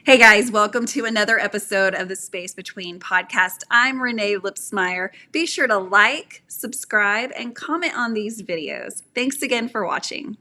Hey guys, welcome to another episode of the Space Between podcast. I'm Renae Lipsmeyer. Be sure to like, subscribe, and comment on these videos. Thanks again for watching.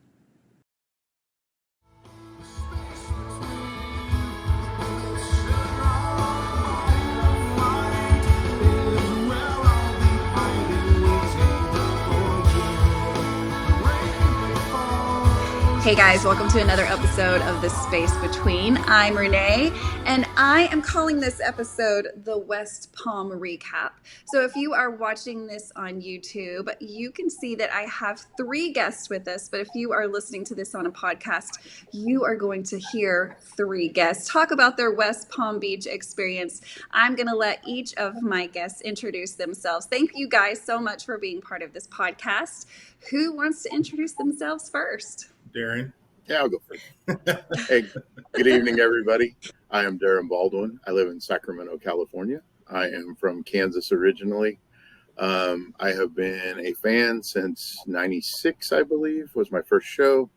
Hey guys, welcome to another episode of The Space Between. I'm Renae, and I am calling this episode the West Palm Recap. So if you are watching this on YouTube, you can see that I have 3 guests with us, but if you are listening to this on a podcast, you are going to hear 3 guests talk about their West Palm Beach experience. I'm going to let each of my guests introduce themselves. Thank you guys so much for being part of this podcast. Who wants to introduce themselves first? Darrin? Yeah, I'll go first. Hey, good evening, everybody. I am Darrin Baldwin. I live in Sacramento, California. I am from Kansas originally. I have been a fan since '96, I believe, was my first show.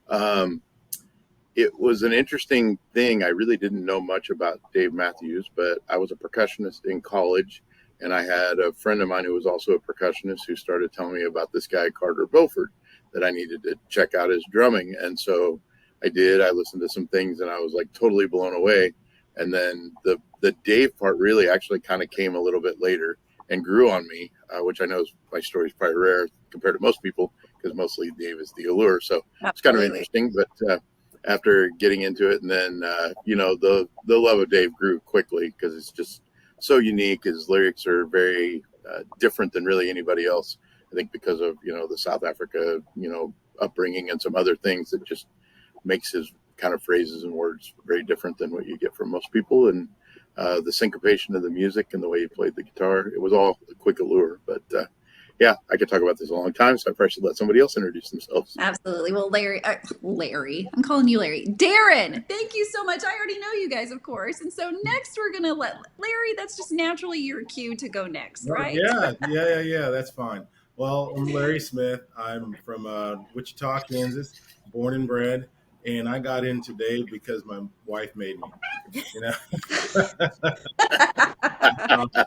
It was an interesting thing. I really didn't know much about Dave Matthews, but I was a percussionist in college, and I had a friend of mine who was also a percussionist who started telling me about this guy, Carter Beauford, that I needed to check out his drumming. And so I did. I listened to some things and I was like totally blown away. And then the Dave part really actually kind of came a little bit later and grew on me, which I know is, my story is probably rare compared to most people because mostly Dave is the allure. So it's kind of interesting. But after getting into it, and then, the love of Dave grew quickly because it's just so unique. His lyrics are very different than really anybody else. I think because of, the South Africa, upbringing and some other things that just makes his kind of phrases and words very different than what you get from most people. And the syncopation of the music and the way he played the guitar, it was all a quick allure. But yeah, I could talk about this a long time, so I probably should let somebody else introduce themselves. Absolutely. Well, Larry, I'm calling you Larry. Darrin, thank you so much. I already know you guys, of course. And so next we're going to let Larry, that's just naturally your cue to go next, right? Yeah, that's fine. Well, I'm Larry Smith. I'm from Wichita, Kansas, born and bred. And I got into Dave because my wife made me,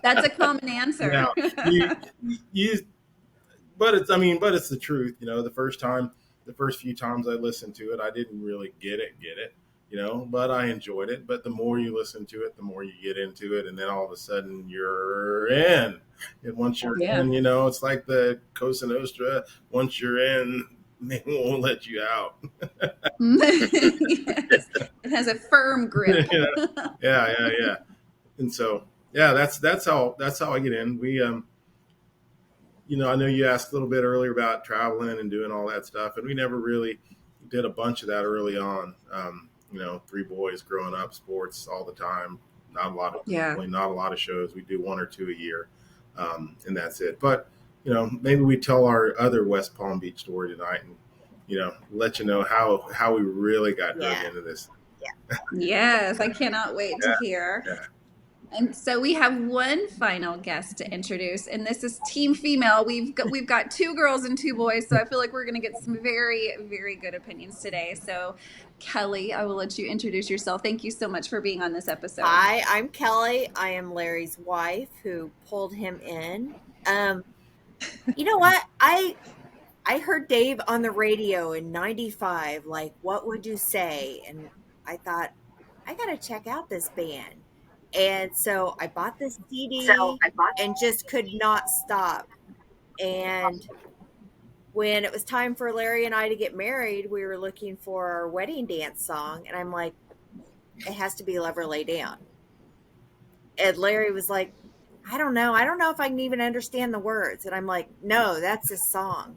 That's a common answer. Now, but it's the truth. The first few times I listened to it, I didn't really get it, but I enjoyed it. But the more you listen to it, the more you get into it. And then all of a sudden you're in. And once you're in, it's like the Cosa Nostra. Once you're in, they won't let you out. Yes. It has a firm grip. Yeah. And so, yeah, that's how I get in. We, I know you asked a little bit earlier about traveling and doing all that stuff, and we never really did a bunch of that early on. 3 boys growing up, sports all the time. Not a lot of shows. We do 1 or 2 a year, and that's it. But maybe we tell our other West Palm Beach story tonight, and let you know how we really got dug into this. Yeah. Yes, I cannot wait to hear. Yeah. And so we have one final guest to introduce, and this is Team Female. We've got 2 girls and 2 boys, so I feel like we're going to get some very, very good opinions today. So, Kelly, I will let you introduce yourself. Thank you so much for being on this episode. Hi, I'm Kelly. I am Larry's wife who pulled him in. You know what? I heard Dave on the radio in '95. Like, what would you say? And I thought, I got to check out this band. And so I bought this CD and just could not stop. And when it was time for Larry and I to get married, we were looking for our wedding dance song. And I'm like, it has to be Love or Lay Down. And Larry was like, I don't know if I can even understand the words. And I'm like, no, that's a song.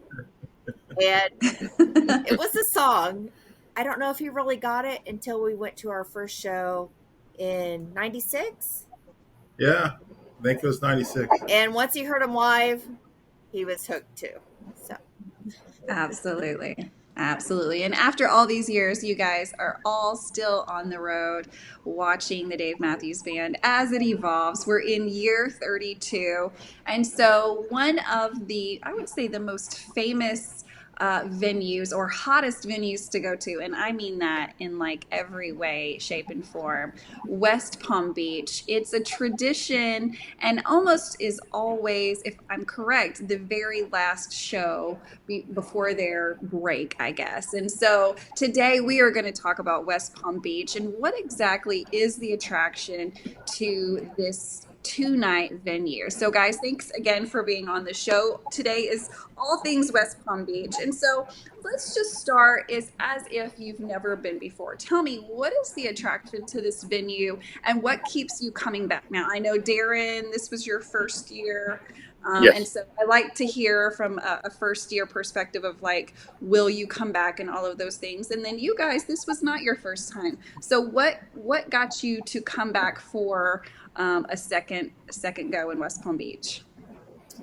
And it was a song. I don't know if he really got it until we went to our first show in '96. Yeah, I think it was '96. And once he heard him live, he was hooked too. So Absolutely. And after all these years, you guys are all still on the road watching the Dave Matthews Band as it evolves. We're in year 32. And so one of the, I would say, the most famous venues or hottest venues to go to. And I mean that in like every way, shape, and form. West Palm Beach, it's a tradition and almost is always, if I'm correct, the very last show before their break, I guess. And so today we are going to talk about West Palm Beach and what exactly is the attraction to this 2 night venue. So guys, thanks again for being on the show. Today is all things West Palm Beach. And so let's just start is as if you've never been before. Tell me, what is the attraction to this venue and what keeps you coming back? Now, I know Darrin, this was your first year. Yes. And so I like to hear from a first year perspective of like, will you come back and all of those things? And then you guys, this was not your first time. So what got you to come back for a second go in West Palm Beach?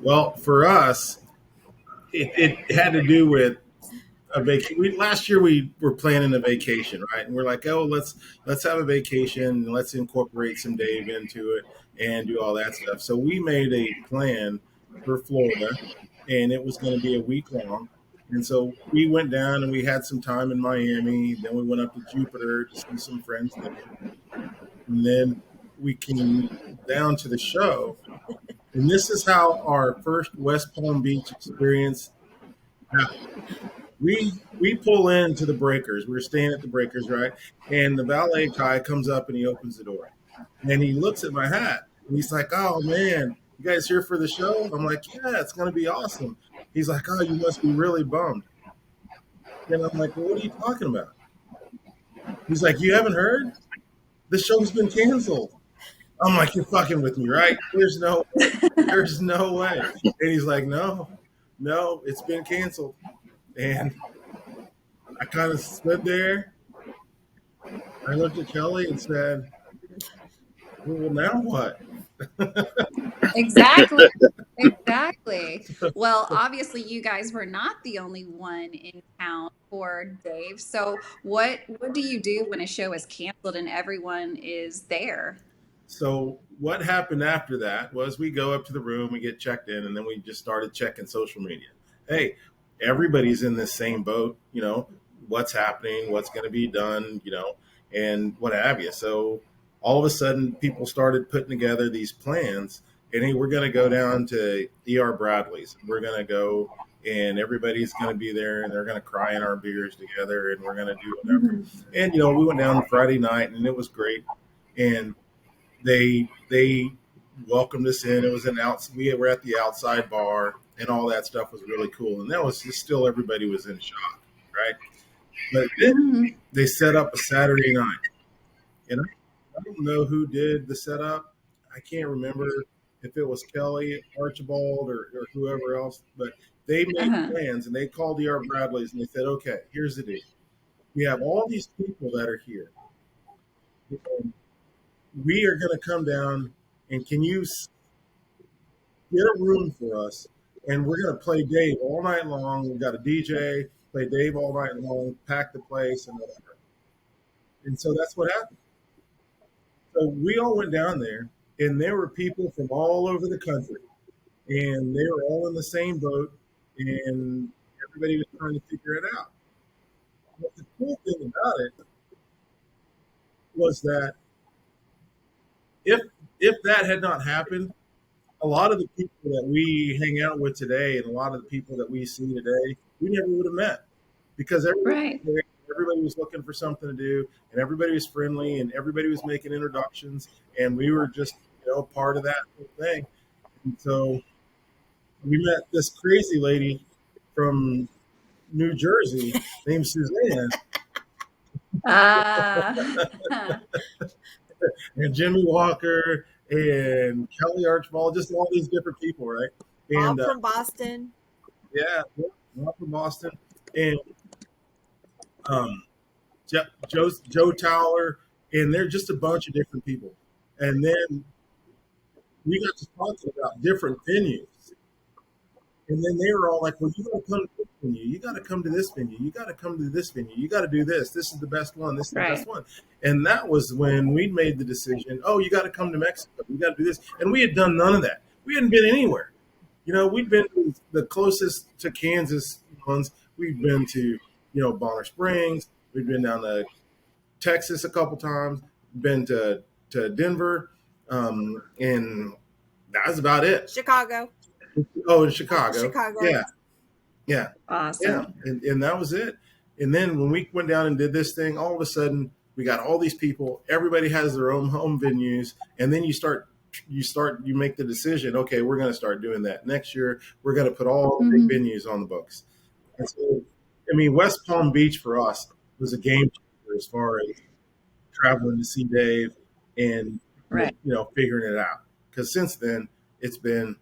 Well, for us, it had to do with a vacation. Last year we were planning a vacation, right? And we're like, oh, let's have a vacation and let's incorporate some Dave into it and do all that stuff. So we made a plan for Florida, and it was going to be a week long. And so we went down and we had some time in Miami. Then we went up to Jupiter to see some friends there. And then we came down to the show. And this is how our first West Palm Beach experience happened. We pull into the Breakers. We were staying at the Breakers, right? And the valet guy comes up and he opens the door. And he looks at my hat. And he's like, oh, man, you guys here for the show? I'm like, yeah, it's going to be awesome. He's like, oh, you must be really bummed. And I'm like, well, what are you talking about? He's like, you haven't heard? The show's been canceled. I'm like, you're fucking with me, right? There's no way. And he's like, no, it's been canceled. And I kind of stood there. I looked at Kelly and said, well, now what? Exactly. Well, obviously you guys were not the only one in town for Dave. So what do you do when a show is canceled and everyone is there? So what happened after that was we go up to the room, we get checked in, and then we just started checking social media. Hey, everybody's in this same boat, what's happening, what's going to be done, and what have you. So all of a sudden people started putting together these plans, and hey, we're going to go down to ER Bradley's. We're going to go and everybody's going to be there and they're going to cry in our beers together and we're going to do whatever. And, we went down Friday night and it was great. And they welcomed us in. It was we were at the outside bar and all that stuff was really cool. And that was just still everybody was in shock, right? But then they set up a Saturday night. And I don't know who did the setup. I can't remember if it was Kelly, Archibald, or whoever else. But they made plans and they called the Art Bradleys and they said, okay, here's the deal. We have all these people that are here. And we are going to come down and can you get a room for us? And we're going to play Dave all night long. We've got a DJ, play Dave all night long, pack the place and whatever. And so that's what happened. So we all went down there and there were people from all over the country and they were all in the same boat and everybody was trying to figure it out. But the cool thing about it was that if that had not happened, a lot of the people that we hang out with today and a lot of the people that we see today, we never would have met because everybody was looking for something to do and everybody was friendly and everybody was making introductions and we were just, part of that whole thing. And so we met this crazy lady from New Jersey named Suzanne. And Jimmy Walker and Kelly Archibald, just all these different people, right? And all from Boston. Yeah, all from Boston. And Joe Towler, and they're just a bunch of different people. And then we got to talking about different venues. And then they were all like, well, you got to come to this venue. You got to come to this venue. You got to come to this venue. You got to do this. This is the best one. This is the best one. And that was when we made the decision, oh, you got to come to Mexico. You got to do this. And we had done none of that. We hadn't been anywhere. We'd been the closest to Kansas ones. we've been to, Bonner Springs. We've been down to Texas a couple times. Been to Denver, and that was about it. Chicago. Oh, in Chicago. Chicago. Yeah. Yeah. Awesome. Yeah. And that was it. And then when we went down and did this thing, all of a sudden we got all these people, everybody has their own home venues. And then you make the decision, okay, we're going to start doing that next year. We're going to put all the big venues on the books. And so, West Palm Beach for us was a game changer as far as traveling to see Dave and, Right. figuring it out. Because since then it's been,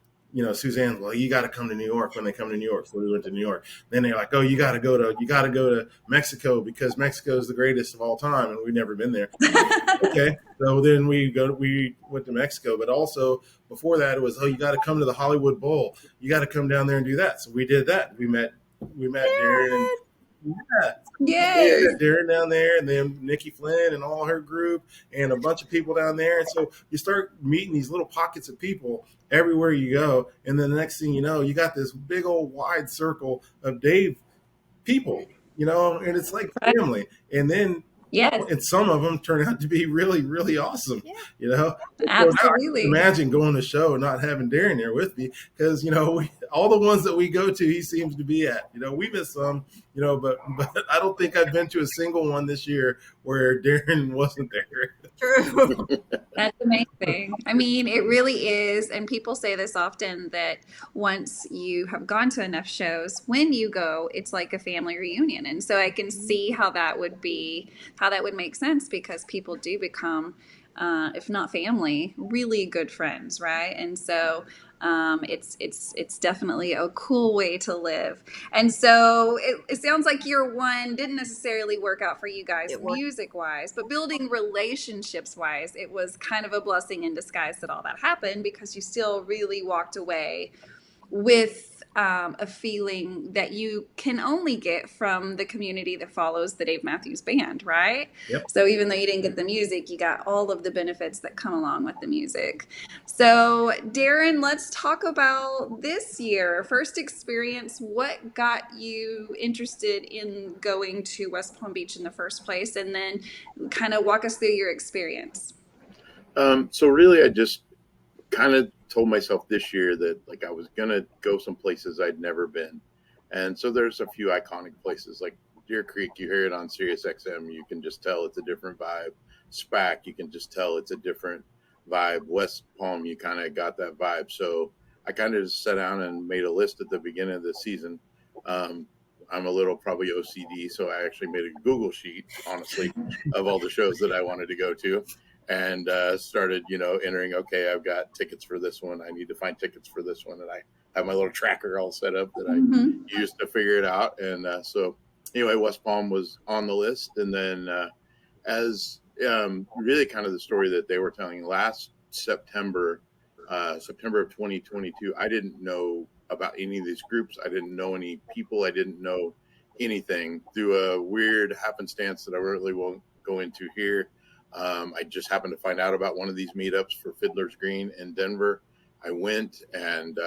Suzanne, well, you got to come to New York when they come to New York. So we went to New York. Then they're like, oh, you got to go to Mexico because Mexico is the greatest of all time. And we've never been there. Okay. So then we went to Mexico, but also before that it was, oh, you got to come to the Hollywood Bowl. You got to come down there and do that. So we did that. We met Darrin. Yay. Darrin down there, and then Nikki Flynn and all her group, and a bunch of people down there. And so you start meeting these little pockets of people everywhere you go, and then the next thing you know, you got this big old wide circle of Dave people, and it's like family. And then Yes. and some of them turn out to be really, really awesome. Yeah. Absolutely. So imagine going to a show and not having Darrin there with me because all the ones that we go to, he seems to be at. We miss some, but I don't think I've been to a single one this year where Darrin wasn't there. True. That's amazing. I mean, it really is. And people say this often that once you have gone to enough shows, when you go, it's like a family reunion. And so I can see how that would make sense because people do become, if not family, really good friends, right? And so it's definitely a cool way to live. And so it sounds like year one didn't necessarily work out for you guys music wise, but building relationships wise, it was kind of a blessing in disguise that all that happened because you still really walked away with a feeling that you can only get from the community that follows the Dave Matthews Band, right? Yep. So even though you didn't get the music, you got all of the benefits that come along with the music. So Darrin, let's talk about this year. First experience, what got you interested in going to West Palm Beach in the first place? And then kind of walk us through your experience. So really, I just kind of told myself this year that like I was gonna go some places I'd never been, and so there's a few iconic places like Deer Creek. You hear it on Sirius XM, you can just tell it's a different vibe. SPAC, you can just tell it's a different vibe. West Palm, you kind of got that vibe. So I kind of just sat down and made a list at the beginning of the season. I'm a little probably OCD, so I actually made a Google sheet, honestly, of all the shows that I wanted to go to. And started, entering, okay, I've got tickets for this one. I need to find tickets for this one. And I have my little tracker all set up that I used to figure it out. And so anyway, West Palm was on the list. And then as really kind of the story that they were telling last September of 2022, I didn't know about any of these groups. I didn't know any people. I didn't know anything through a weird happenstance that I really won't go into here. I just happened to find out about one of these meetups for Fiddler's Green in Denver. I went and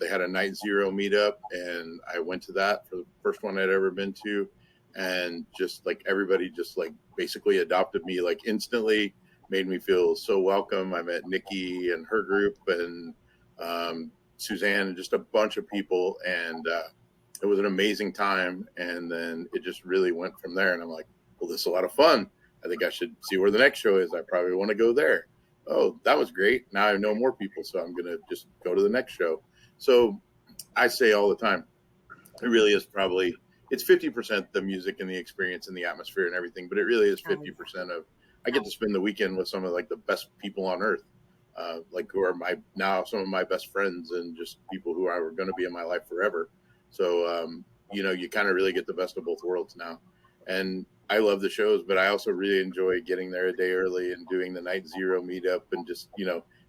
they had a Night Zero meetup, and I went to that for the first one I'd ever been to. And just like everybody just like basically adopted me like instantly, made me feel so welcome. I met Nikki and her group and Suzanne and just a bunch of people. And it was an amazing time. And then it just really went from there. And I'm like, well, this is a lot of fun. I think I should see where the next show is. I probably want to go there. Oh, that was great. Now I know more people, so I'm going to just go to the next show. So I say all the time, it really is probably, it's 50% the music and the experience and the atmosphere and everything, but it really is 50% of, I get to spend the weekend with some of like the best people on earth, like who are some of my best friends and just people who are going to be in my life forever. So, you kind of really get the best of both worlds now. And I love the shows, but I also really enjoy getting there a day early and doing the Night Zero meetup and just,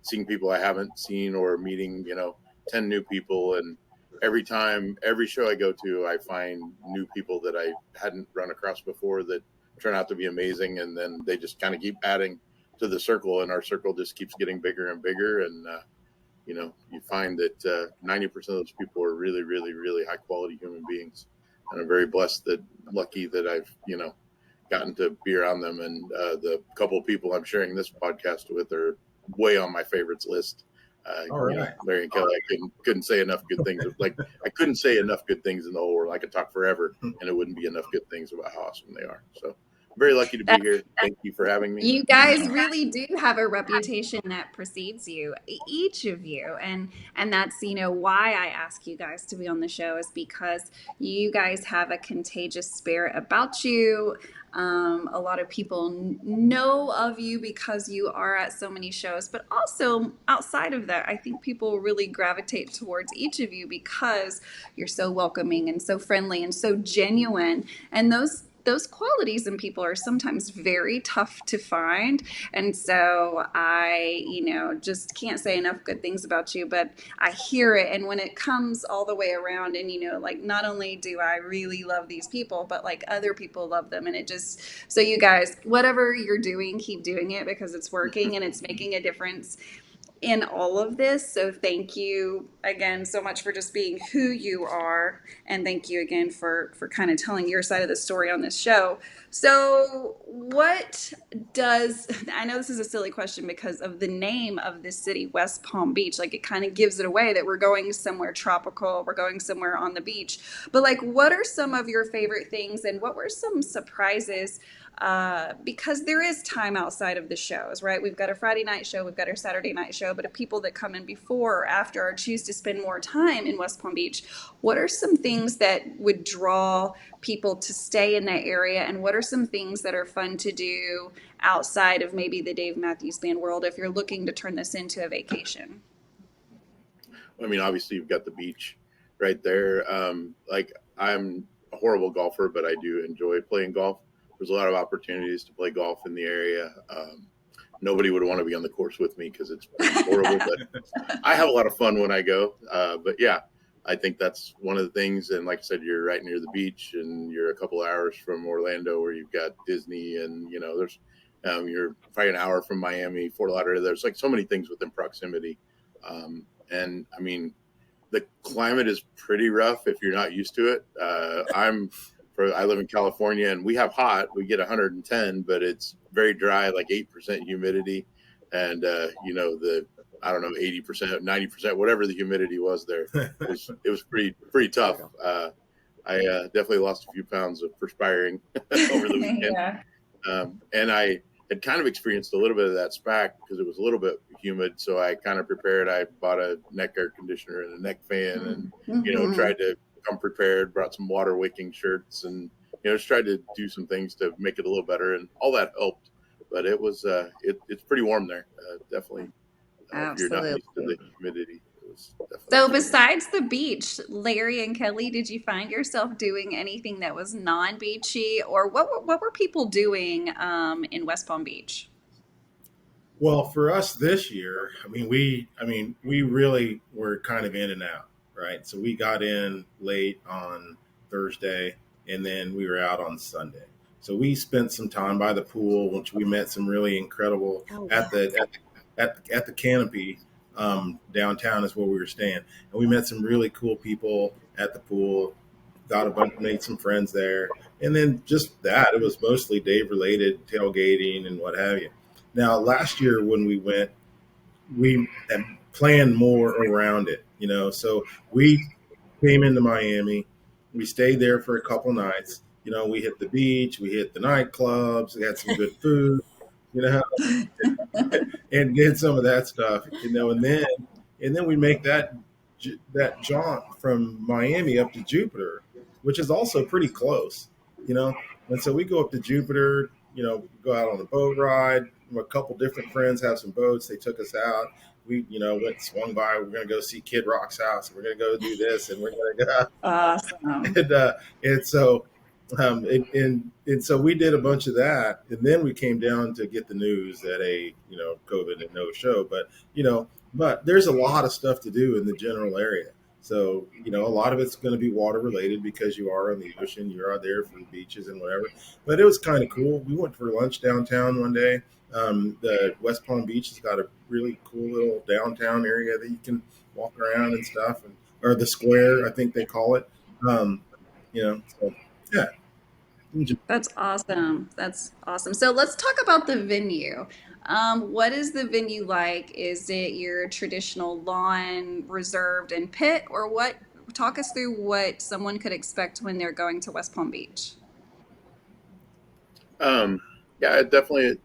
seeing people I haven't seen or meeting, 10 new people. And every show I go to, I find new people that I hadn't run across before that turn out to be amazing. And then they just kind of keep adding to the circle, and our circle just keeps getting bigger and bigger. And, you find that 90% of those people are really, really, really high quality human beings. and I'm very lucky that I've, gotten to be around them. And the couple of people I'm sharing this podcast with are way on my favorites list. All right. Larry and Kelly, I couldn't say enough good things. Like, I couldn't say enough good things in the whole world. I could talk forever, and it wouldn't be enough good things about how awesome they are. So I'm very lucky to be here. Thank you for having me. You guys really do have a reputation that precedes you, each of you, and that's why I ask you guys to be on the show is because you guys have a contagious spirit about you. A lot of people know of you because you are at so many shows, but also outside of that, I think people really gravitate towards each of you because you're so welcoming and so friendly and so genuine, and those qualities in people are sometimes very tough to find. And so I, just can't say enough good things about you, but I hear it. And when it comes all the way around and, like, not only do I really love these people, but like other people love them. And so you guys, whatever you're doing, keep doing it because it's working and it's making a difference in all of this. So thank you again so much for just being who you are, and thank you again for kind of telling your side of the story on this show. So I know this is a silly question because of the name of this city, West Palm Beach, like it kind of gives it away that we're going somewhere tropical, we're going somewhere on the beach, but like what are some of your favorite things and what were some surprises? Because there is time outside of the shows, right? We've got a Friday night show, we've got our Saturday night show, but if people that come in before or after or choose to spend more time in West Palm Beach, what are some things that would draw people to stay in that area? And what are some things that are fun to do outside of maybe the Dave Matthews Band world if you're looking to turn this into a vacation? I mean, obviously you've got the beach right there. Like, I'm a horrible golfer, but I do enjoy playing golf. There's a lot of opportunities to play golf in the area. Nobody would want to be on the course with me because it's horrible, but I have a lot of fun when I go. But yeah, I think that's one of the things. And like I said, you're right near the beach and you're a couple of hours from Orlando where you've got Disney and, there's, you're probably an hour from Miami, Fort Lauderdale. There's like so many things within proximity. And I mean, the climate is pretty rough if you're not used to it. I live in California and we have hot, we get 110, but it's very dry, like 8% humidity. And, I don't know, 80%, 90%, whatever the humidity was there, it was pretty tough. I definitely lost a few pounds of perspiring over the weekend. Yeah. And I had kind of experienced a little bit of that SPAC because it was a little bit humid. So I kind of prepared. I bought a neck air conditioner and a neck fan and, tried to come prepared, brought some water wicking shirts and, just tried to do some things to make it a little better. And all that helped. But it was, it's pretty warm there. Definitely. If you're not used to the humidity. So besides the beach, Larry and Kelly, did you find yourself doing anything that was non-beachy, or what were people doing in West Palm Beach? Well, for us this year, we really were kind of in and out, right? So we got in late on Thursday, and then we were out on Sunday. So we spent some time by the pool, which we met some really incredible at the Canopy. Downtown is where we were staying, and we met some really cool people at the pool, made some friends there, and then just that, it was mostly Dave related, tailgating and what have you. Now last year when we went, we had planned more around it, so we came into Miami, we stayed there for a couple nights, we hit the beach, we hit the nightclubs, we had some good food, and did some of that stuff, and then we make that jaunt from Miami up to Jupiter, which is also pretty close, and so we go up to Jupiter, go out on a boat ride. A couple different friends have some boats. They took us out. We, swung by. We're going to go see Kid Rock's house. We're going to go do this, and we're going to go. Awesome. And so. And so we did a bunch of that, and then we came down to get the news that COVID and no show. But there's a lot of stuff to do in the general area. So a lot of it's going to be water related because you are on the ocean, you are there for the beaches and whatever. But it was kind of cool. We went for lunch downtown one day. The West Palm Beach has got a really cool little downtown area that you can walk around and stuff, or the square, I think they call it. So yeah. That's awesome. That's awesome. So let's talk about the venue. What is the venue like? Is it your traditional lawn, reserved, and pit, or what? Talk us through what someone could expect when they're going to West Palm Beach. Um, yeah, it's definitely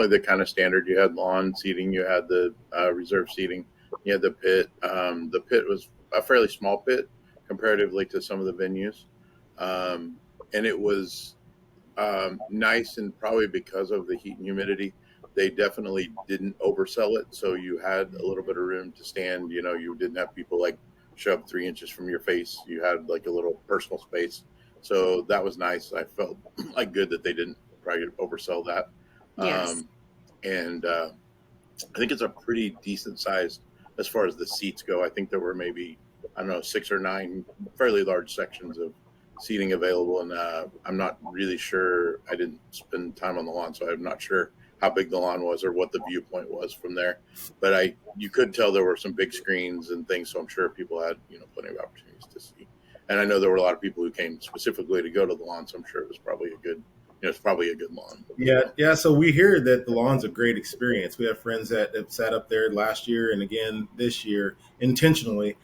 the kind of standard. You had lawn seating, you had the reserve seating, you had the pit. The pit was a fairly small pit comparatively to some of the venues, um, and it was nice, and probably because of the heat and humidity, they definitely didn't oversell it. So you had a little bit of room to stand. You didn't have people like shove 3 inches from your face. You had like a little personal space. So that was nice. I felt like good that they didn't probably oversell that. Yes. Um, and I think it's a pretty decent sized as far as the seats go. I think there were maybe, I don't know, 6 or 9 fairly large sections of seating available, and I'm not really sure. I didn't spend time on the lawn, so I'm not sure how big the lawn was or what the viewpoint was from there. But you could tell there were some big screens and things, so I'm sure people had plenty of opportunities to see. And I know there were a lot of people who came specifically to go to the lawn, so I'm sure it was probably a good, it's probably a good lawn. Yeah. So we hear that the lawn's a great experience. We have friends that have sat up there last year and again this year intentionally,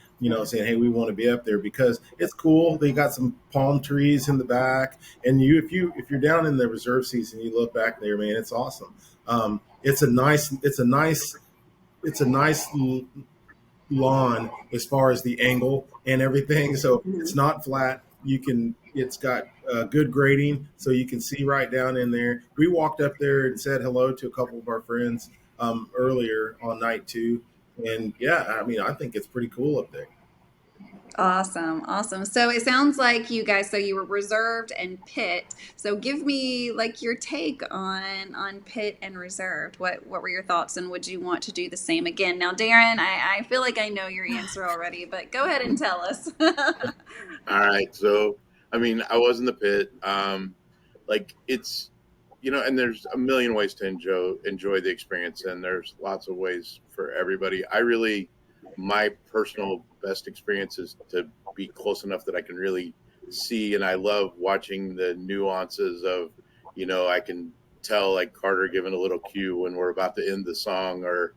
saying, "Hey, we want to be up there because it's cool. They got some palm trees in the back, and if you're down in the reserve seats and you look back there, man, it's awesome. It's a nice lawn as far as the angle and everything. So it's Mhm. not flat. It's got good grading, so you can see right down in there. We walked up there and said hello to a couple of our friends earlier on night two, and yeah, I mean, I think it's pretty cool up there. Awesome, awesome. So it sounds like you guys, so you were reserved and pit. So give me like your take on pit and reserved. What were your thoughts, and would you want to do the same again? Now, Darren, I feel like I know your answer already, but go ahead and tell us. All right. So, I mean, I was in the pit. Like it's, and there's a million ways to enjoy the experience, and there's lots of ways for everybody. My personal best experience is to be close enough that I can really see, and I love watching the nuances of, I can tell like Carter giving a little cue when we're about to end the song, or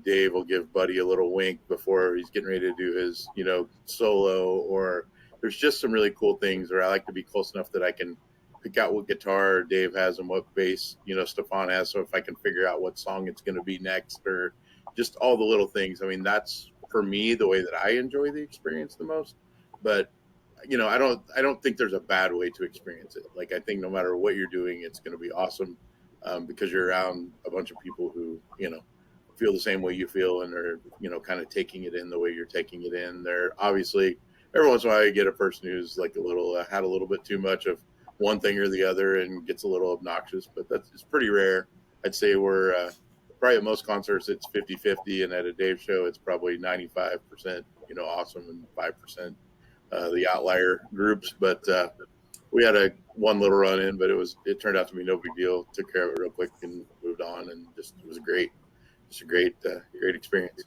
Dave will give Buddy a little wink before he's getting ready to do his, solo, or there's just some really cool things. Or I like to be close enough that I can pick out what guitar Dave has and what bass, Stefan has. So if I can figure out what song it's going to be next, or just all the little things. I mean, that's for me the way that I enjoy the experience the most. But I don't think there's a bad way to experience it. Like I think no matter what you're doing, it's going to be awesome, because you're around a bunch of people who feel the same way you feel, and are kind of taking it in the way you're taking it in. They're obviously every once in a while you get a person who's like a little had a little bit too much of one thing or the other and gets a little obnoxious, but it's pretty rare. I'd say we're probably at most concerts it's 50-50, and at a Dave show it's probably 95% awesome and 5% the outlier groups. But we had a one little run in, but it turned out to be no big deal. Took care of it real quick and moved on, and just it was a great experience.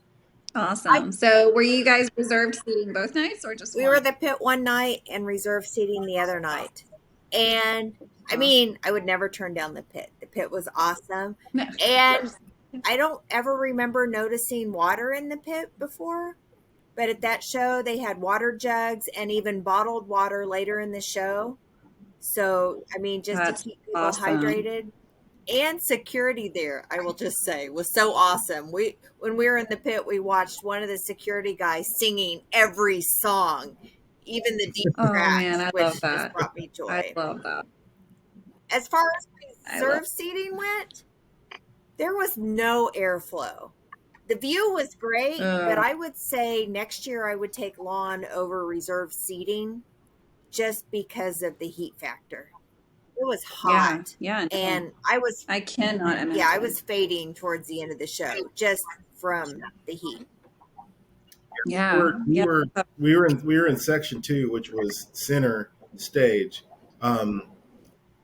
I Awesome. So were you guys reserved seating both nights or just We were one? the pit one night and reserve seating the other night. And I Awesome. mean, I would never turn down the pit. The pit was awesome. No, of And course. I don't ever remember noticing water in the pit before, but at that show they had water jugs and even bottled water later in the show. So, I mean, just to That's keep people awesome. hydrated. And security there, I will just say, was so awesome. We When we were in the pit, we watched one of the security guys singing every song, even the deep Oh man, tracks, I love which just that. brought me I joy. love that. As far as I love. reserve seating went, there was no airflow. The view was great, but Uh, I would say next year I would take lawn over reserve seating just because of the heat factor. It was yeah, hot, yeah, no. and I cannot I imagine. was fading towards the end of the show just from the heat. We Yeah, were we yeah. were we were in section two, which was center stage, um,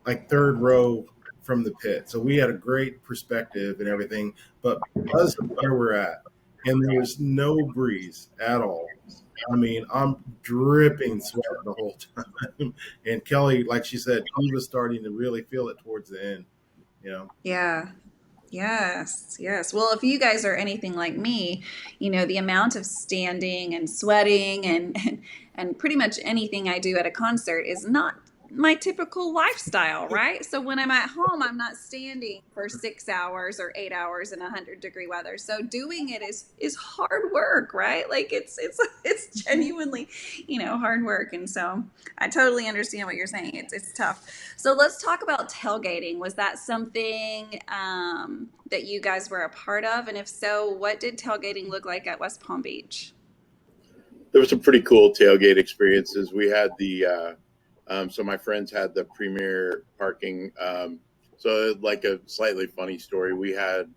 like third row from the pit. So we had a great perspective and everything. But because of where we're at and there's no breeze at all. I mean, I'm dripping sweat the whole time. And Kelly, like she said, she was starting to really feel it towards the end, you know. Yeah. Yes, yes. Well, if you guys are anything like me, the amount of standing and sweating and pretty much anything I do at a concert is not my typical lifestyle, right? So when I'm at home, I'm not standing for 6 hours or 8 hours in 100-degree weather. So doing it is hard work, right? Like it's genuinely, hard work. And so I totally understand what you're saying. It's tough. So let's talk about tailgating. Was that something that you guys were a part of? And if so, what did tailgating look like at West Palm Beach? There was some pretty cool tailgate experiences. We had so my friends had the premier parking. So like a slightly funny story, we had,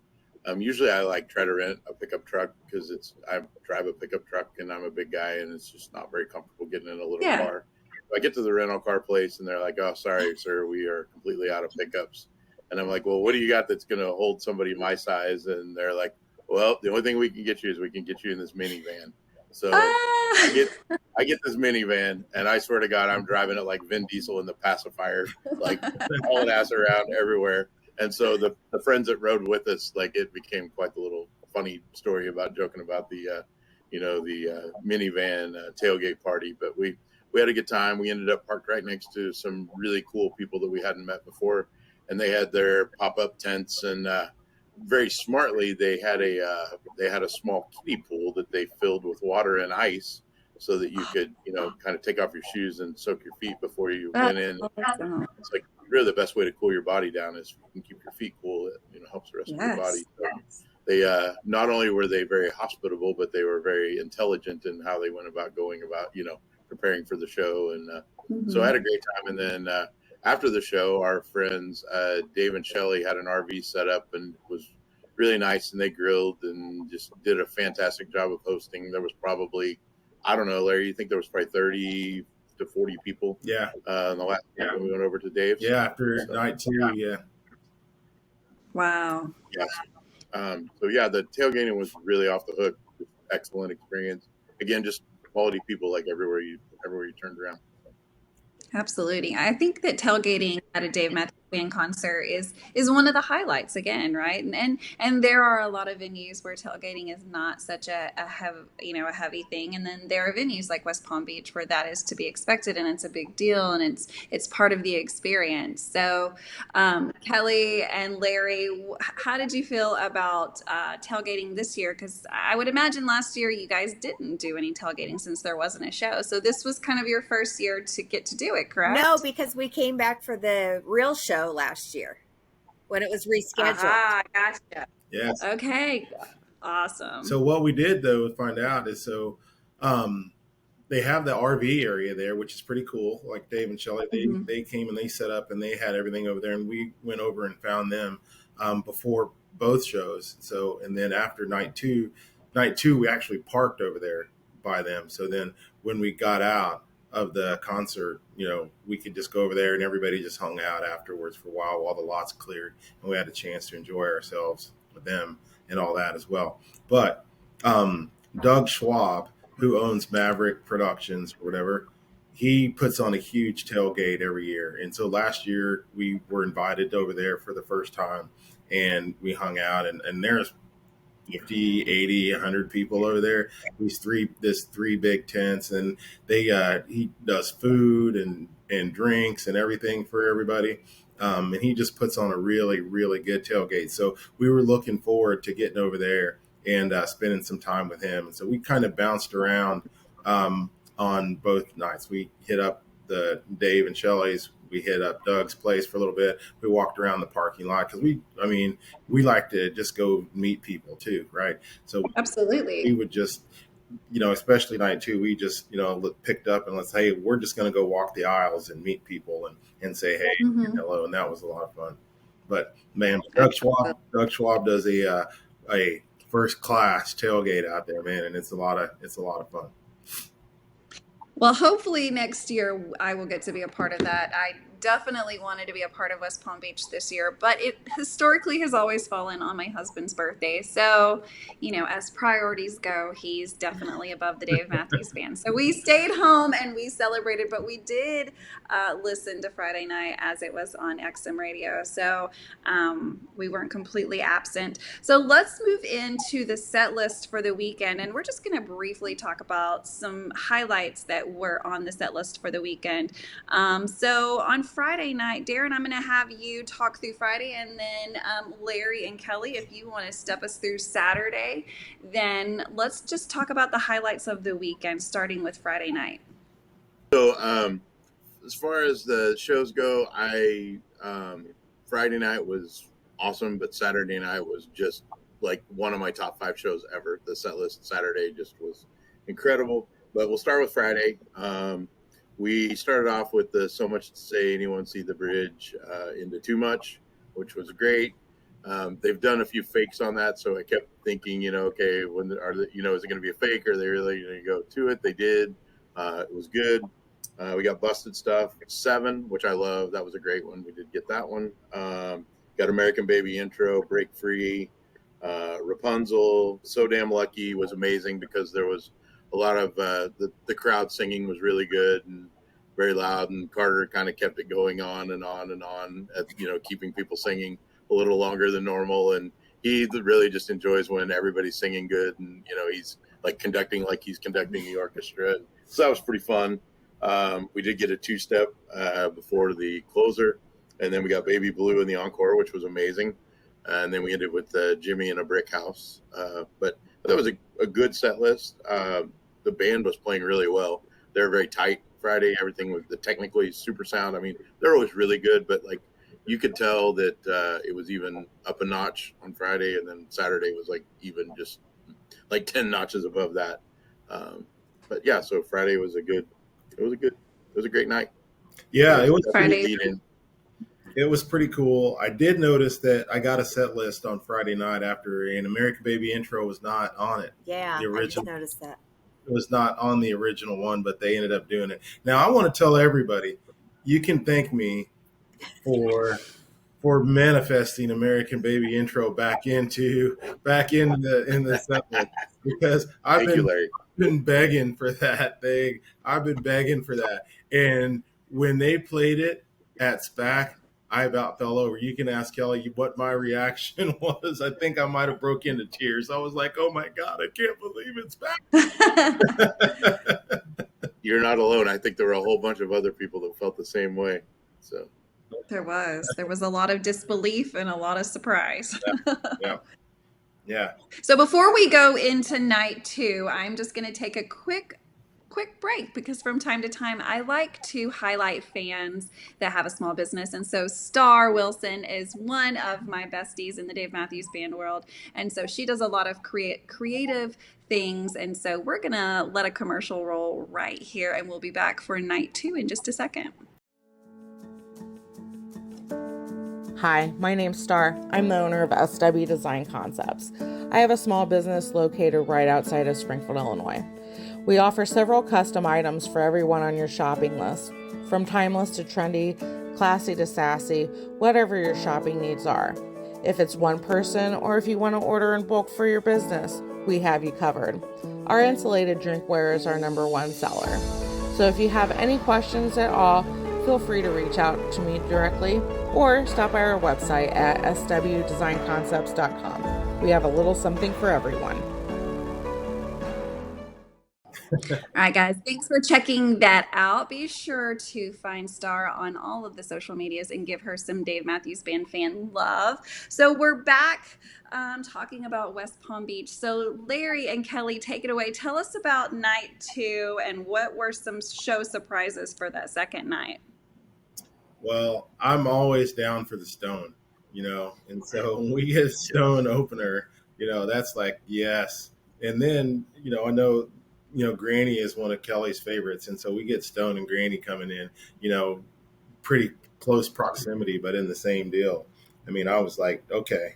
usually I like try to rent a pickup truck because I drive a pickup truck and I'm a big guy and it's just not very comfortable getting in a little car. So I get to the rental car place and they're like, "Oh, sorry, sir, we are completely out of pickups." And I'm like, "Well, what do you got that's going to hold somebody my size?" And they're like, "Well, the only thing we can get you is we can get you in this minivan." So I get this minivan, and I swear to God, I'm driving it like Vin Diesel in the pacifier, like hauling ass around everywhere. And so the friends that rode with us, like it became quite the little funny story about joking about the minivan tailgate party. But we had a good time. We ended up parked right next to some really cool people that we hadn't met before, and they had their pop-up tents and. Very smartly, they had a small kiddie pool that they filled with water and ice, so that you could kind of take off your shoes and soak your feet before you went in. Awesome. It's like really the best way to cool your body down is you can keep your feet cool. It helps the rest of your body. So they not only were they very hospitable, but they were very intelligent in how they went about going about preparing for the show. And so I had a great time. And then after the show, our friends Dave and Shelley had an RV set up and it was really nice, and they grilled and just did a fantastic job of hosting. There was probably, I don't know, Larry, you think there was probably 30 to 40 people? Yeah. In the last night when we went over to Dave's. Yeah, after night two, yeah. Wow. Yes. So yeah, the tailgating was really off the hook. Excellent experience. Again, just quality people like everywhere you turned around. Absolutely. I think that tailgating at a Dave Matthews Band concert is one of the highlights again, right? And there are a lot of venues where tailgating is not such a heavy thing, and then there are venues like West Palm Beach where that is to be expected and it's a big deal and it's part of the experience. So Kelly and Larry, how did you feel about tailgating this year? Because I would imagine last year you guys didn't do any tailgating since there wasn't a show. So this was kind of your first year to get to do it, correct? No, because we came back for the real show last year when it was rescheduled. Ah, gotcha. Yes. Okay. Awesome. So what we did though find out is they have the RV area there, which is pretty cool. Like Dave and Shelley, they came and they set up and they had everything over there, and we went over and found them before both shows. So and then after night two we actually parked over there by them. So then when we got out of the concert, we could just go over there and everybody just hung out afterwards for a while the lots cleared, and we had a chance to enjoy ourselves with them and all that as well. But Doug Schwab, who owns Maverick Productions or whatever, he puts on a huge tailgate every year. And so last year we were invited over there for the first time, and we hung out, and there's 50, 80, 100 people over there. These three big tents, and he does food and drinks and everything for everybody. And he just puts on a really, really good tailgate. So we were looking forward to getting over there and spending some time with him. And so we kind of bounced around on both nights. We hit up the Dave and Shelley's. We hit up Doug's place for a little bit. We walked around the parking lot because we like to just go meet people too, right? So absolutely, we would just, especially night two, we just, picked up and hey, we're just going to go walk the aisles and meet people and say, hey, hello. And that was a lot of fun. But man, Doug Schwab does a first class tailgate out there, man. And it's a lot of fun. Well, hopefully next year I will get to be a part of that. I definitely wanted to be a part of West Palm Beach this year, but it historically has always fallen on my husband's birthday. So, as priorities go, he's definitely above the Dave Matthews Band. So we stayed home and we celebrated, but we did listen to Friday night as it was on XM radio. So we weren't completely absent. So let's move into the set list for the weekend. And we're just going to briefly talk about some highlights that were on the set list for the weekend. So on Friday night, Darrin, I'm going to have you talk through Friday, and then Larry and Kelly, if you want to step us through Saturday, then let's just talk about the highlights of the weekend, starting with Friday night. So as far as the shows go, Friday night was awesome, but Saturday night was just like one of my top 5 shows ever. The set list Saturday just was incredible. But we'll start with Friday. We started off with the So Much to Say, Anyone See the Bridge into Too Much, which was great. They've done a few fakes on that, so I kept thinking, okay, is it going to be a fake, or are they really going to go to it? They did. It was good. We got Busted Stuff 7, which I love. That was a great one. We did get that one. Got American Baby intro, Break Free, Rapunzel. So Damn Lucky was amazing because there was a lot of the crowd singing was really good and very loud, and Carter kind of kept it going on and on and on, keeping people singing a little longer than normal. And he really just enjoys when everybody's singing good, and he's conducting like he's conducting the orchestra. So that was pretty fun. We did get a 2-step before the closer, and then we got Baby Blue in the encore, which was amazing. And then we ended with Jimmy in a Brick House. But that was a good set list. The band was playing really well. They were very tight Friday. Everything was technically super sound. I mean, they're always really good, but you could tell that it was even up a notch on Friday, and then Saturday was even just 10 notches above that. But yeah, so Friday was a great night. Yeah, it was Friday. It was pretty cool. I did notice that I got a set list on Friday night after an American Baby intro was not on it. Yeah, the original. I just noticed that. It was not on the original one, but they ended up doing it. Now, I want to tell everybody, you can thank me for manifesting American Baby intro back in the set list, because I've been begging for that thing. I've been begging for that. And when they played it at SPAC, I about fell over. You can ask Kelly what my reaction was. I think I might have broke into tears. I was like, oh my God, I can't believe it's back. You're not alone. I think there were a whole bunch of other people that felt the same way. So There was a lot of disbelief and a lot of surprise. Yeah. So before we go into night 2, I'm just going to take a quick break, because from time to time I like to highlight fans that have a small business. And so Star Wilson is one of my besties in the Dave Matthews Band world. And so she does a lot of creative things. And so we're going to let a commercial roll right here, and we'll be back for night 2 in just a second. Hi, my name's Star. I'm the owner of SW Design Concepts. I have a small business located right outside of Springfield, Illinois. We offer several custom items for everyone on your shopping list, from timeless to trendy, classy to sassy, whatever your shopping needs are. If it's one person or if you want to order in bulk for your business, we have you covered. Our insulated drinkware is our #1 seller. So if you have any questions at all, feel free to reach out to me directly or stop by our website at swdesignconcepts.com. We have a little something for everyone. All right, guys, thanks for checking that out. Be sure to find Star on all of the social medias and give her some Dave Matthews Band fan love. So we're back talking about West Palm Beach. So Larry and Kelly, take it away. Tell us about night 2 and what were some show surprises for that second night. Well, I'm always down for the Stone, and so when we get a Stone opener, that's yes. And then, I know, Granny is one of Kelly's favorites. And so we get Stone and Granny coming in, pretty close proximity, but in the same deal. I mean, I was like, okay,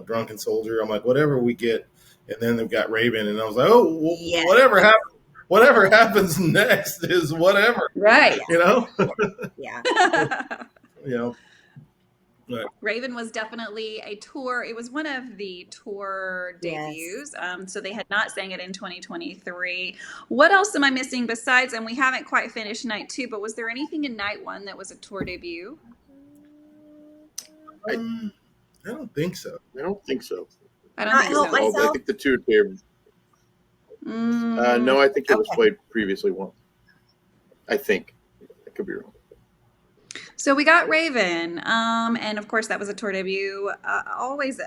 Drunken Soldier. I'm like, whatever we get. And then they've got Raven. And I was like, oh, Yes. Whatever happened. whatever happens next is whatever, Right. you know. Yeah. You know. But Raven was definitely a tour. It was one of the tour Yes. debuts. So they had not sang it in 2023. What else am I missing besides? And we haven't quite finished night 2, but was there anything in night 1 that was a tour debut? I don't think so. I don't think so. I don't Not think Help so. I Myself? think the two there. No, I think it was played previously once. I think. I could be wrong. So we got Raven, and of course that was a tour debut. Always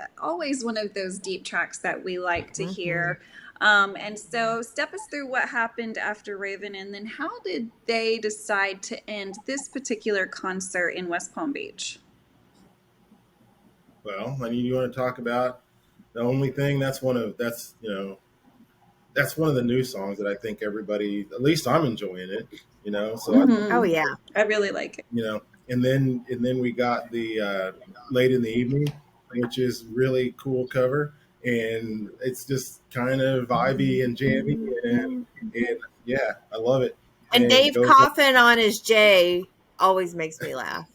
one of those deep tracks that we like to hear. And so step us through what happened after Raven, and then how did they decide to end this particular concert in West Palm Beach? Well, I mean, you want to talk about the only thing that's one of the new songs that I think everybody, at least I'm enjoying it, you know. So Oh yeah. I really like it. you know, and then we got the Late in the Evening, which is really cool cover, and it's just kind of vibey and jammy, and yeah, I love it. And it Dave goes coughing on his J always makes me laugh.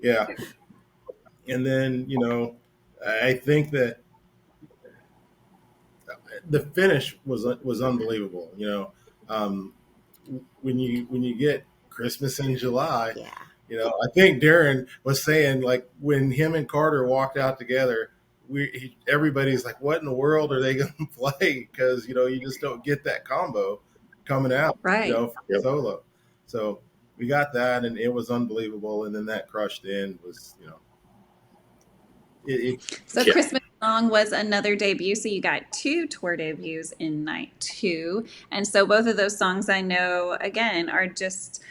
Yeah, and then I think that the finish was unbelievable. When you get Christmas in July, Yeah. I think Darrin was saying, like, when him and Carter walked out together, everybody's like, what in the world are they going to play? Because you just don't get that combo coming out, Right. from solo. So we got that, and it was unbelievable. And then that crushed in was, So Christmas Song was another debut. So you got 2 tour debuts in night 2. And so both of those songs I know, again, are just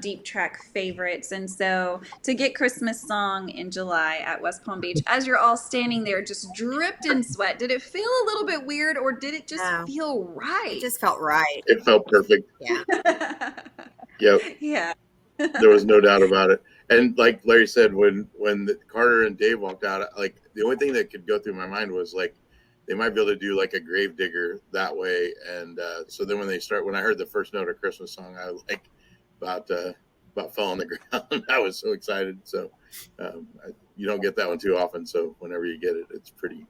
deep track favorites. And so to get Christmas Song in July at West Palm Beach, as you're all standing there just dripped in sweat, did it feel a little bit weird, or did it just feel right? It just felt right. It felt perfect. Yeah. Yep. Yeah. There was no doubt about it. And like Larry said, when Carter and Dave walked out, like, the only thing that could go through my mind was, like, they might be able to do like a Gravedigger that way. And so then when I heard the first note of Christmas Song, I was like about fell on the ground. I was so excited. So you don't get that one too often. So whenever you get it, it's pretty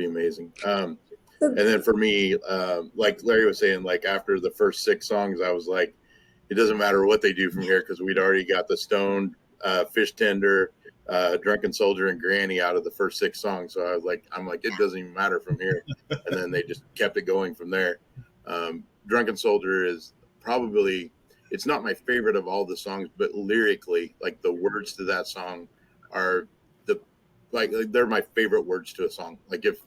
amazing. And then for me, like Larry was saying, like, after the first 6 songs, I was like, it doesn't matter what they do from here, because we'd already got the Stoned, Fish Tender, Drunken Soldier, and Granny out of the first 6 songs. So I'm like, it doesn't even matter from here. And then they just kept it going from there. Drunken Soldier is probably, it's not my favorite of all the songs, but lyrically, like, the words to that song are they're my favorite words to a song. Like, if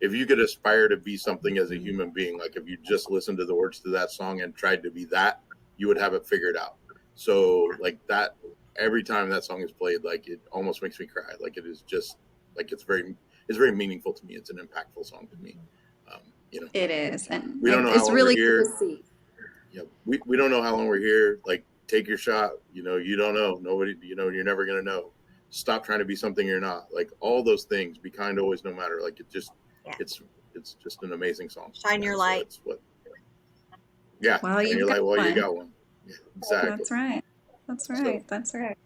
you could aspire to be something as a human being, like, if you just listened to the words to that song and tried to be that, you would have it figured out. So, like, that, every time that song is played, like, it almost makes me cry. Like, it is just, like, it's very meaningful to me. It's an impactful song to me. It is, and we don't know it's how long really we're here. good to see. Yeah, we don't know how long we're here. Like, take your shot. You don't know. Nobody. You're never gonna know. Stop trying to be something you're not. Like, all those things. Be kind always, no matter. Like, it's just an amazing song. Shine your light. Yeah. Well, shine your light while you got one. Yeah, exactly. That's right. That's right.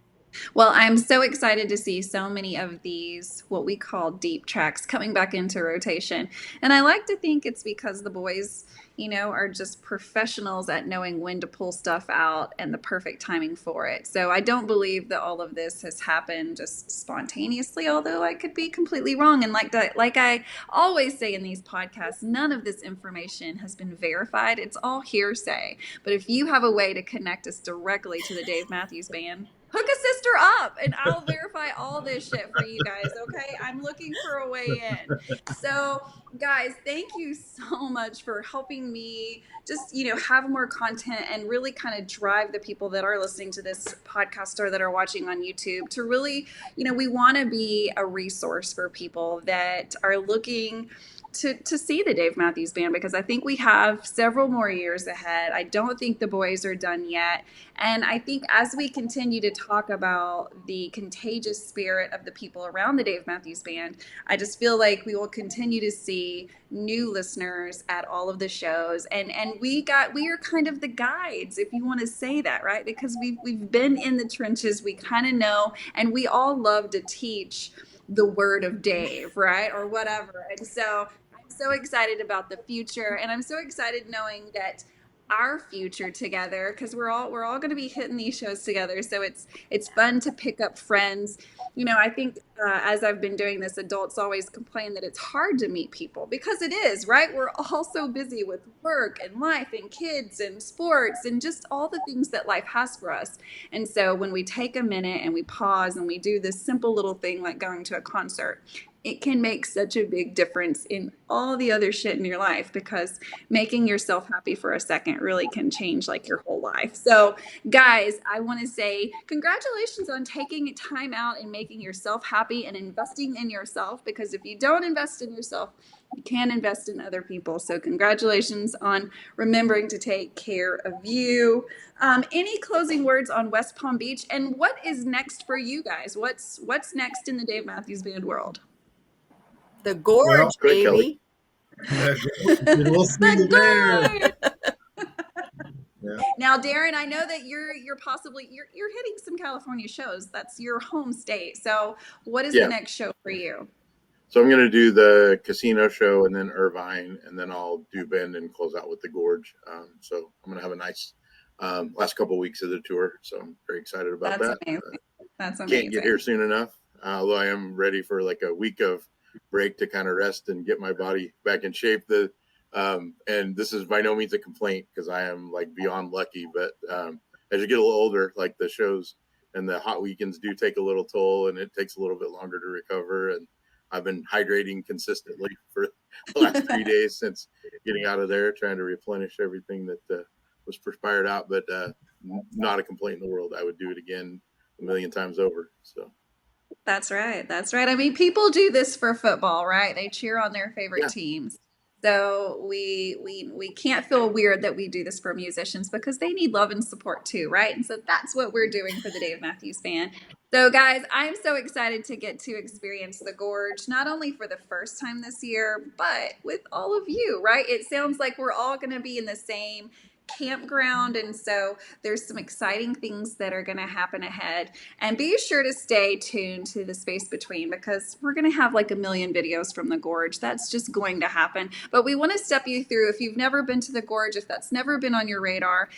Well, I'm so excited to see so many of these, what we call deep tracks, coming back into rotation. And I like to think it's because the boys, are just professionals at knowing when to pull stuff out and the perfect timing for it. So I don't believe that all of this has happened just spontaneously, although I could be completely wrong. And like I always say in these podcasts, none of this information has been verified. It's all hearsay. But if you have a way to connect us directly to the Dave Matthews Band, hook a sister up and I'll verify all this shit for you guys, okay? I'm looking for a way in. So, guys, thank you so much for helping me just, have more content and really kind of drive the people that are listening to this podcast or that are watching on YouTube to really, we want to be a resource for people that are looking to see the Dave Matthews Band, because I think we have several more years ahead. I don't think the boys are done yet. And I think as we continue to talk about the contagious spirit of the people around the Dave Matthews Band, I just feel like we will continue to see new listeners at all of the shows. And we are kind of the guides, if you want to say that, right? Because we've been in the trenches, we kind of know, and we all love to teach the word of Dave, right? Or whatever. And so I'm so excited about the future, and I'm so excited knowing that our future together, because we're all going to be hitting these shows together. So it's fun to pick up friends. I think as I've been doing this, adults always complain that it's hard to meet people, because it is, right? We're all so busy with work and life and kids and sports and just all the things that life has for us. And so when we take a minute and we pause and we do this simple little thing like going to a concert, it can make such a big difference in all the other shit in your life, because making yourself happy for a second really can change like your whole life. So guys, I want to say congratulations on taking time out and making yourself happy and investing in yourself, because if you don't invest in yourself, you can't invest in other people. So congratulations on remembering to take care of you. Any closing words on West Palm Beach, and what is next for you guys? What's next in the Dave Matthews Band world? The gorge, Well, baby. We'll see you there. Yeah. Now, Darrin, I know that you're hitting some California shows. That's your home state. So what is the next show for you? So I'm going to do the casino show and then Irvine, and then I'll do Bend and close out with the Gorge. So I'm going to have a nice last couple of weeks of the tour. So I'm very excited about that. Amazing. That's amazing. Can't get here soon enough, although I am ready for like a week of break to kind of rest and get my body back in shape. And this is by no means a complaint, because I am like beyond lucky, but as you get a little older, like the shows and the hot weekends do take a little toll, and it takes a little bit longer to recover. And I've been hydrating consistently for the last 3 days since getting out of there, trying to replenish everything that was perspired out, but not a complaint in the world. I would do it again a million times over. So that's right. I mean, people do this for football, right? They cheer on their favorite teams. So we can't feel weird that we do this for musicians, because they need love and support too, right? And so that's what we're doing for the Dave Matthews Band. So guys, I'm so excited to get to experience the Gorge, not only for the first time this year, but with all of you, right? It sounds like we're all going to be in the same campground, and so there's some exciting things that are going to happen ahead. And be sure to stay tuned to the Space Between, because we're going to have like a million videos from the Gorge. That's just going to happen. But we want to step you through, if you've never been to the Gorge, if that's never been on your radar,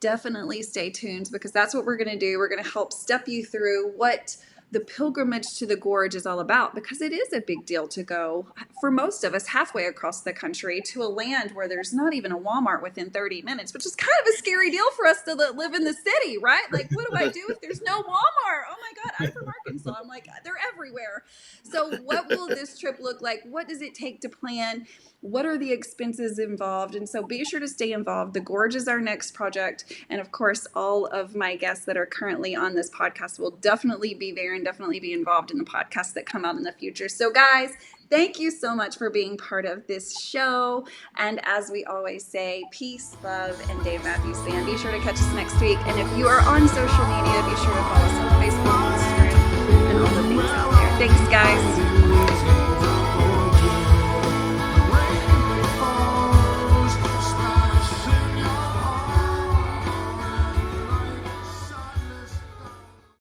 definitely stay tuned, because that's what we're going to do. We're going to help step you through what the pilgrimage to the Gorge is all about, because it is a big deal to go, for most of us, halfway across the country to a land where there's not even a Walmart within 30 minutes, which is kind of a scary deal for us to live in the city, right? Like, what do I do if there's no Walmart? Oh my God, I'm from Arkansas. I'm like, they're everywhere. So what will this trip look like? What does it take to plan? What are the expenses involved? And so be sure to stay involved. The Gorge is our next project. And of course, all of my guests that are currently on this podcast will definitely be there and definitely be involved in the podcasts that come out in the future. So guys, thank you so much for being part of this show. And as we always say, peace, love, and Dave Matthews Band. Be sure to catch us next week. And if you are on social media, be sure to follow us on Facebook,